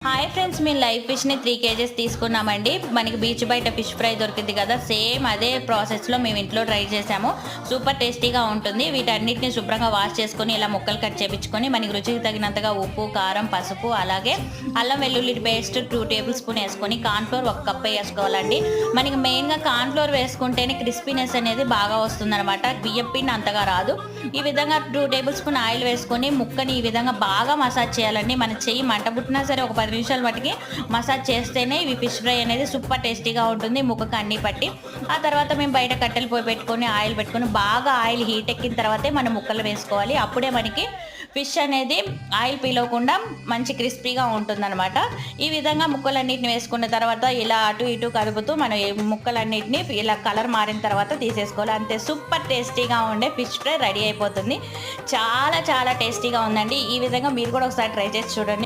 Hi friends, మేము live ఫిష్ని 3 kgs తీసుకున్నామండి. మనకి బీచ్ బయట ఫిష్ ఫ్రై దొరికింది కదా, సేమ్ అదే ప్రాసెస్లో మేము ఇంట్లో ట్రై చేసాము. సూపర్ టేస్టీగా ఉంటుంది. వీటన్నిటిని శుభ్రంగా వాష్ చేసుకొని ఇలా ముక్కలు కట్ చేయించుకొని మనకి రుచికి తగినంతగా ఉప్పు, కారం, పసుపు, అలాగే అల్లం వెల్లుల్లి పేస్ట్ 2 టేబుల్ స్పూన్ వేసుకొని కార్న్ఫ్లోర్ 1 కప్ వేసుకోవాలండి. మనకి మెయిన్గా కార్న్ఫ్లోర్ వేసుకుంటేనే క్రిస్పీనెస్ అనేది బాగా వస్తుందన్నమాట. బియ్యం పిండి అంతగా రాదు. ఈ విధంగా 2 టేబుల్ స్పూన్ ఆయిల్ వేసుకొని ముక్కని ఈ విధంగా బాగా మసాజ్ చేయాలండి. మన చెయ్యి మంట పుట్టినా సరే ఒక 10 నిమిషాల మటుకి మసాజ్ చేస్తేనే ఇవి ఫిష్ ఫ్రై అనేది సూపర్ టేస్టీగా ఉంటుంది, ముక్కకు అన్ని పట్టి. ఆ తర్వాత మేము బయట కట్టెలు పోయి పెట్టుకొని ఆయిల్ పెట్టుకొని బాగా ఆయిల్ హీట్ ఎక్కిన తర్వాతే మనం ముక్కలు వేసుకోవాలి. అప్పుడే మనకి ఫిష్ అనేది ఆయిల్ పీలవకుండా మంచి క్రిస్పీగా ఉంటుందన్నమాట. ఈ విధంగా ముక్కలన్నిటిని వేసుకున్న తర్వాత ఇలా అటు ఇటు కదుపుతూ మనం ముక్కలన్నిటిని ఇలా కలర్ మారిన తర్వాత తీసేసుకోవాలి. అంతే, సూపర్ టేస్టీగా ఉండే ఫిష్ ఫ్రై రెడీ అయిపోతుంది. చాలా చాలా టేస్టీగా ఉందండి. ఈ విధంగా మీరు కూడా ఒకసారి ట్రై చేసి చూడండి.